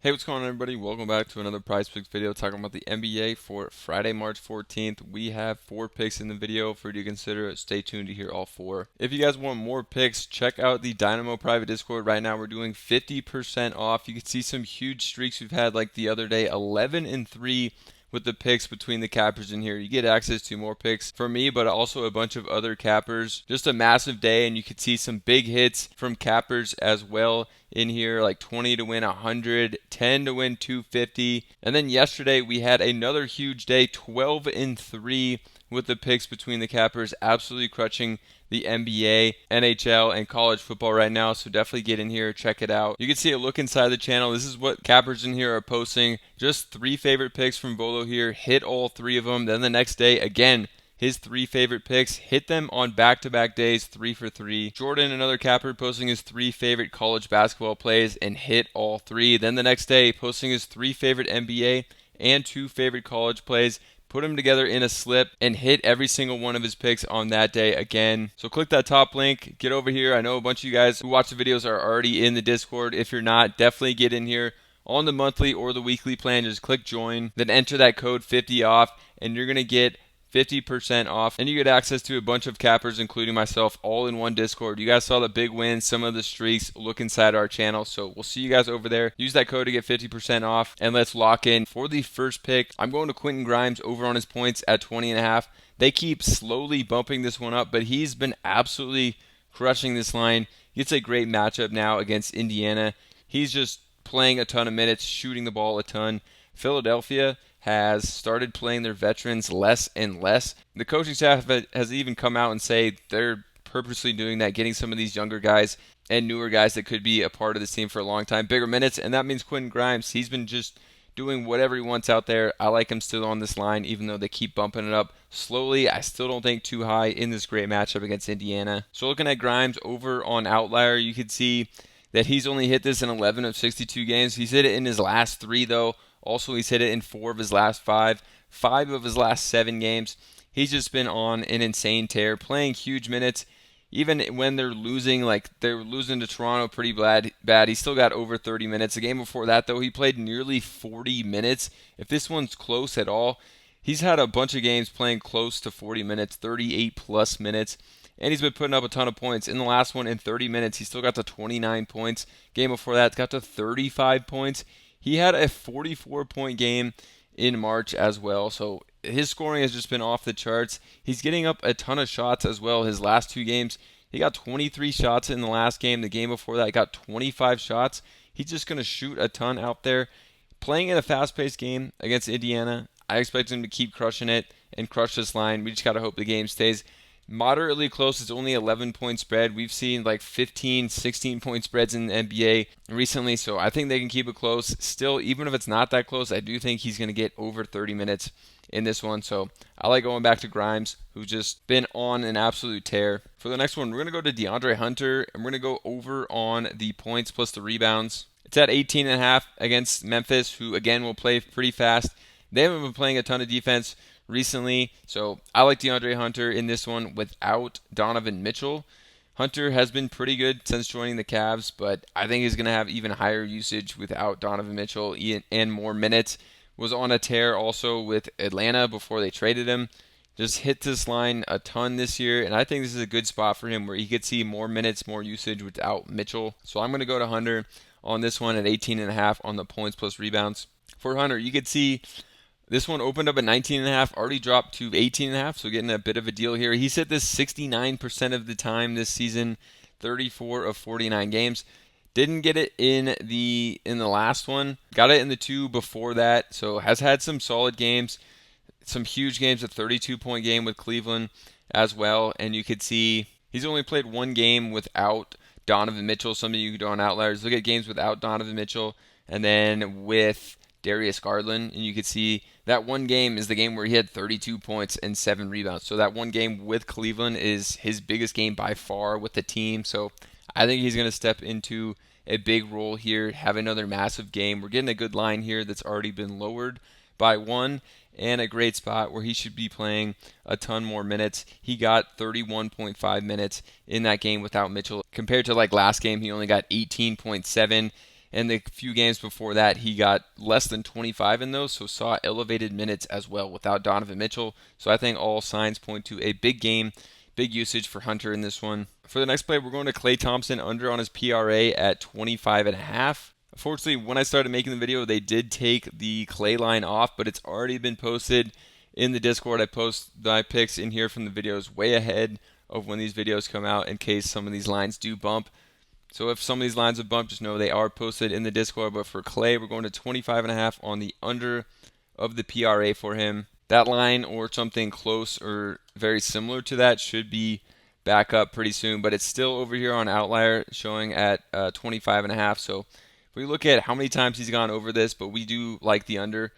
Hey, what's going on, everybody? Welcome back to another Prizepicks video talking about the NBA for Friday, March 14th. We have 4 picks in the video for you to consider. Stay tuned to hear all 4. If you guys want more picks, check out the Dynamo private Discord. Right now, we're doing 50% off. You can see some huge streaks we've had, like the other day, 11-3 with the picks between the cappers in here. You get access to more picks from me, but also a bunch of other cappers. Just a massive day, and you could see some big hits from cappers as well in here, like 20 to win 100, 10 to win 250. And then yesterday we had another huge day, 12-3 with the picks between the cappers, absolutely crushing the NBA, NHL, and college football right now. So definitely get in here, check it out. You can see a look inside the channel. This is what cappers in here are posting. Just 3 favorite picks from Volo here. Hit all 3 of them. Then the next day, again, his 3 favorite picks, hit them on back-to-back days, 3 for 3. Jordan, another capper, posting his 3 favorite college basketball plays and hit all 3. Then the next day, posting his 3 favorite NBA and 2 favorite college plays, put them together in a slip, and hit every single one of his picks on that day again. So click that top link, get over here. I know a bunch of you guys who watch the videos are already in the Discord. If you're not, definitely get in here on the monthly or the weekly plan. Just click join, then enter that code 50 off, and you're going to get 50% off, and you get access to a bunch of cappers, including myself, all in one Discord. You guys saw the big wins, some of the streaks. Look inside our channel. So we'll see you guys over there. Use that code to get 50% off, and let's lock in for the first pick. I'm going to Quentin Grimes over on his points at 20.5. They keep slowly bumping this one up, but he's been absolutely crushing this line. It's a great matchup now against Indiana. He's just playing a ton of minutes, shooting the ball a ton. Philadelphia has started playing their veterans less and less. The coaching staff has even come out and say they're purposely doing that, getting some of these younger guys and newer guys that could be a part of this team for a long time bigger minutes, and that means Quentin Grimes. He's been just doing whatever he wants out there. I like him still on this line, even though they keep bumping it up slowly. I still don't think too high in this great matchup against Indiana. So looking at Grimes over on Outlier, you can see that he's only hit this in 11 of 62 games. He's hit it in his last 3, though. Also, he's hit it in 4 of his last 5 of his last 7 games. He's just been on an insane tear, playing huge minutes. Even when they're losing, like they're losing to Toronto pretty bad, he still got over 30 minutes. The game before that, though, he played nearly 40 minutes. If this one's close at all, he's had a bunch of games playing close to 40 minutes, 38-plus minutes. And he's been putting up a ton of points. In the last one, in 30 minutes, he still got to 29 points. Game before that, got to 35 points. He had a 44-point game in March as well, so his scoring has just been off the charts. He's getting up a ton of shots as well. His last 2 games, he got 23 shots in the last game. The game before that, he got 25 shots. He's just going to shoot a ton out there. Playing in a fast-paced game against Indiana, I expect him to keep crushing it and crush this line. We just got to hope the game stays moderately close. It's only 11-point spread. We've seen like 15, 16-point spreads in the NBA recently, so I think they can keep it close. Still, even if it's not that close, I do think he's going to get over 30 minutes in this one. So I like going back to Grimes, who's just been on an absolute tear. For the next one, we're going to go to DeAndre Hunter, and we're going to go over on the points plus the rebounds. It's at 18.5 against Memphis, who again will play pretty fast. They haven't been playing a ton of defense recently, so I like DeAndre Hunter in this one without Donovan Mitchell. Hunter has been pretty good since joining the Cavs, but I think he's going to have even higher usage without Donovan Mitchell and more minutes. Was on a tear also with Atlanta before they traded him. Just hit this line a ton this year, and I think this is a good spot for him where he could see more minutes, more usage without Mitchell. So I'm going to go to Hunter on this one at 18.5 on the points plus rebounds. For Hunter, you could see this one opened up at 19.5, already dropped to 18.5, so getting a bit of a deal here. He's hit this 69% of the time this season, 34 of 49 games. Didn't get it in the last one. Got it in the 2 before that, so has had some solid games, some huge games, a 32-point game with Cleveland as well. And you could see he's only played 1 game without Donovan Mitchell. Some of you do on Outliers look at games without Donovan Mitchell and then with Darius Garland, and you could see that 1 game is the game where he had 32 points and 7 rebounds. So that 1 game with Cleveland is his biggest game by far with the team. So I think he's going to step into a big role here, have another massive game. We're getting a good line here that's already been lowered by 1, and a great spot where he should be playing a ton more minutes. He got 31.5 minutes in that game without Mitchell. Compared to like last game, he only got 18.7. And the few games before that, he got less than 25 in those, so saw elevated minutes as well without Donovan Mitchell. So I think all signs point to a big game, big usage for Hunter in this one. For the next play, we're going to Klay Thompson under on his PRA at 25.5. Unfortunately, when I started making the video, they did take the Klay line off, but it's already been posted in the Discord. I post my picks in here from the videos way ahead of when these videos come out in case some of these lines do bump. So if some of these lines have bumped, just know they are posted in the Discord. But for Klay, we're going to 25.5 on the under of the PRA for him. That line or something close or very similar to that should be back up pretty soon. But it's still over here on Outlier showing at 25.5. So if we look at how many times he's gone over this, but we do like the under,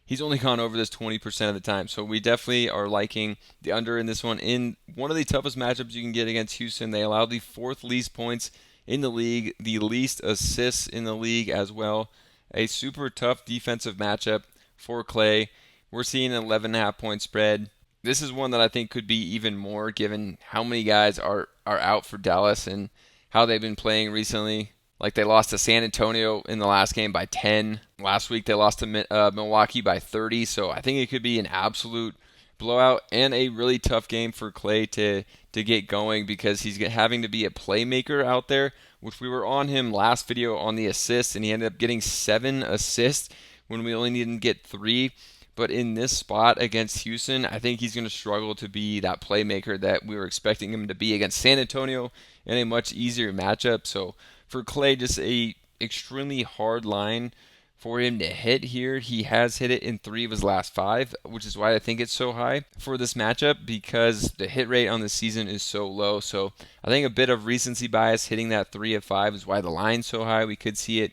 he's only gone over this 20% of the time. So we definitely are liking the under in this one. In one of the toughest matchups you can get against Houston, they allow the 4th least points in the league, the least assists in the league as well. A super tough defensive matchup for Klay. We're seeing an 11.5 point spread. This is one that I think could be even more given how many guys are out for Dallas and how they've been playing recently. Like they lost to San Antonio in the last game by 10. Last week they lost to Milwaukee by 30. So I think it could be an absolute blowout and a really tough game for Klay to get going because he's having to be a playmaker out there, which we were on him last video on the assists, and he ended up getting 7 assists when we only needed to get 3. But in this spot against Houston, I think he's going to struggle to be that playmaker that we were expecting him to be against San Antonio in a much easier matchup. So for Klay, just a extremely hard line for him to hit here. He has hit it in 3 of his last 5, which is why I think it's so high for this matchup because the hit rate on the season is so low. So I think a bit of recency bias hitting that 3 of 5 is why the line's so high. We could see it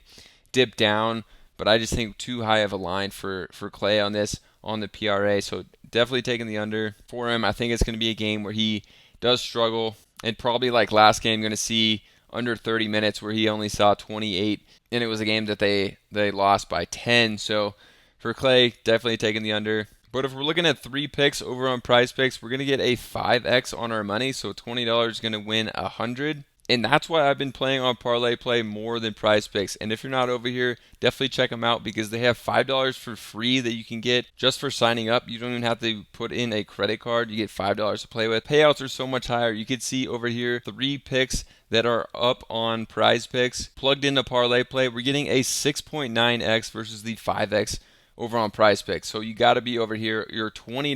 dip down, but I just think too high of a line for Klay on this on the PRA. So definitely taking the under for him. I think it's going to be a game where he does struggle, and probably like last game, going to see under 30 minutes where he only saw 28, and it was a game that they lost by 10. So for Klay, definitely taking the under. But if we're looking at 3 picks over on Prizepicks, we're going to get a 5x on our money. So $20 is going to win 100. And that's why I've been playing on ParlayPlay more than Prizepicks. And if you're not over here, definitely check them out because they have $5 for free that you can get just for signing up. You don't even have to put in a credit card. You get $5 to play with. Payouts are so much higher. You can see over here 3 picks that are up on Prizepicks. Plugged into ParlayPlay, we're getting a 6.9x versus the 5x over on Prizepicks. So you got to be over here. Your $20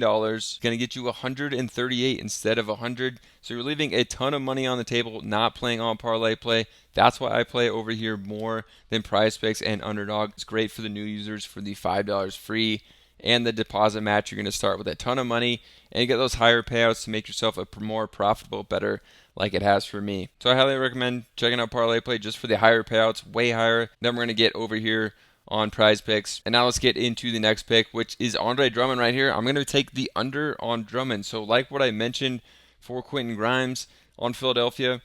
going to get you 138 instead of 100. So you're leaving a ton of money on the table not playing on ParlayPlay. That's why I play over here more than Prizepicks and Underdog. It's great for the new users for the $5 free and the deposit match. You're going to start with a ton of money and you get those higher payouts to make yourself a more profitable, better like it has for me. So I highly recommend checking out ParlayPlay just for the higher payouts, way higher than we're going to get over here on Prizepicks. And now let's get into the next pick, which is Andre Drummond right here. I'm going to take the under on Drummond. So like what I mentioned for Quentin Grimes on Philadelphia,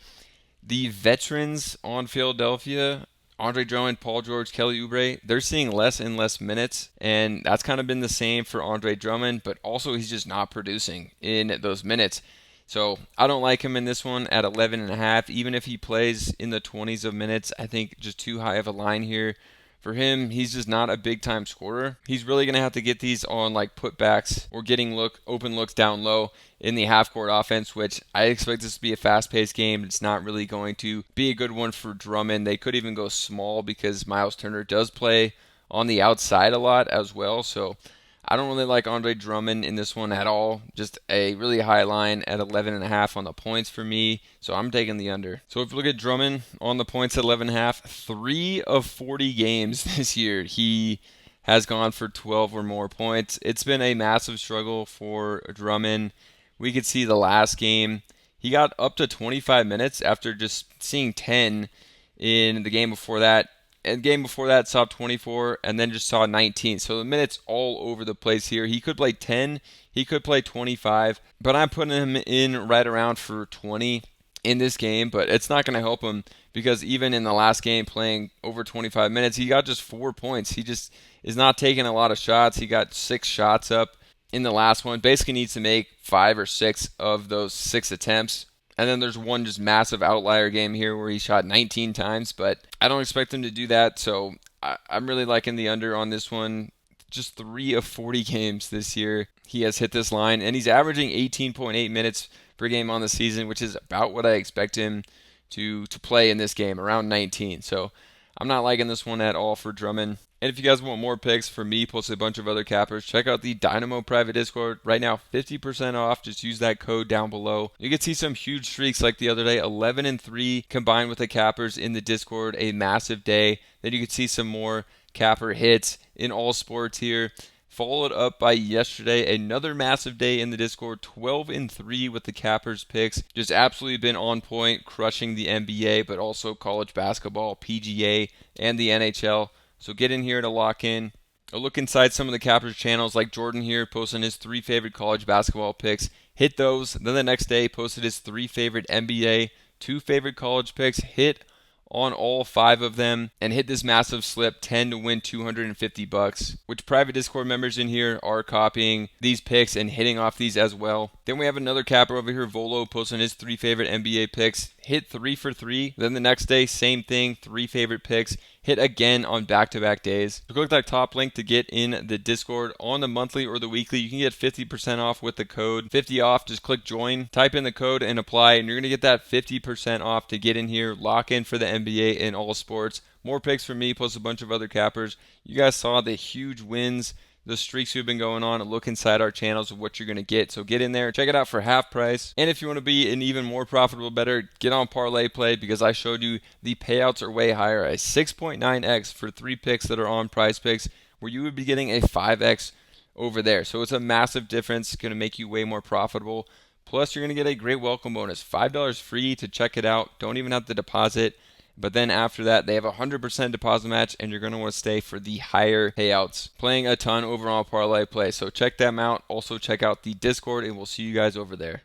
the veterans on Philadelphia, Andre Drummond, Paul George, Kelly Oubre, they're seeing less and less minutes, and that's kind of been the same for Andre Drummond, but also he's just not producing in those minutes. So I don't like him in this one at 11.5. Even if he plays in the 20s of minutes, I think just too high of a line here. For him, he's just not a big-time scorer. He's really going to have to get these on like putbacks or getting open looks down low in the half-court offense, which I expect this to be a fast-paced game. It's not really going to be a good one for Drummond. They could even go small because Miles Turner does play on the outside a lot as well. So I don't really like Andre Drummond in this one at all. Just a really high line at 11.5 on the points for me. So I'm taking the under. So if you look at Drummond on the points at 11.5, 3 of 40 games this year, he has gone for 12 or more points. It's been a massive struggle for Drummond. We could see the last game, he got up to 25 minutes after just seeing 10 in the game before that. And game before that saw 24 and then just saw 19. So the minutes all over the place here. He could play 10, he could play 25, but I'm putting him in right around for 20 in this game, but it's not going to help him because even in the last game playing over 25 minutes, he got just 4 points. He just is not taking a lot of shots. He got 6 shots up in the last one. Basically needs to make 5 or 6 of those 6 attempts. And then there's one just massive outlier game here where he shot 19 times, but I don't expect him to do that. So I'm really liking the under on this one. Just 3 of 40 games this year, he has hit this line, and he's averaging 18.8 minutes per game on the season, which is about what I expect him to play in this game, around 19. So I'm not liking this one at all for Drummond. And if you guys want more picks from me, plus a bunch of other cappers, check out the Dynamo private Discord. Right now, 50% off. Just use that code down below. You can see some huge streaks like the other day, 11-3 combined with the cappers in the Discord, a massive day. Then you can see some more capper hits in all sports here. Followed up by yesterday, another massive day in the Discord, 12-3 with the cappers picks. Just absolutely been on point, crushing the NBA, but also college basketball, PGA, and the NHL. So get in here to lock in. A look inside some of the cappers channels, like Jordan here, posting his 3 favorite college basketball picks. Hit those. Then the next day, posted his 3 favorite NBA, 2 favorite college picks. Hit on all 5 of them and hit this massive slip, 10 to win $250, which private Discord members in here are copying these picks and hitting off these as well. Then we have another capper over here, Volo, posting his 3 favorite NBA picks, hit 3 for 3. Then the next day, same thing, 3 favorite picks, hit again on back-to-back days. So click that top link to get in the Discord on the monthly or the weekly. You can get 50% off with the code 50 off. Just click join, type in the code and apply, and you're going to get that 50% off to get in here, lock in for the NBA in all sports. More picks from me plus a bunch of other cappers. You guys saw the huge wins, the streaks we've been going on, and look inside our channels of what you're going to get. So get in there, check it out for half price. And if you want to be an even more profitable bettor, get on ParlayPlay, because I showed you the payouts are way higher. A 6.9x for 3 picks that are on Prizepicks, where you would be getting a 5x over there. So it's a massive difference. It's going to make you way more profitable. Plus, you're going to get a great welcome bonus, $5 free to check it out. Don't even have to deposit. But then after that, they have a 100% deposit match, and you're going to want to stay for the higher payouts. Playing a ton over on ParlayPlay, so check them out. Also check out the Discord, and we'll see you guys over there.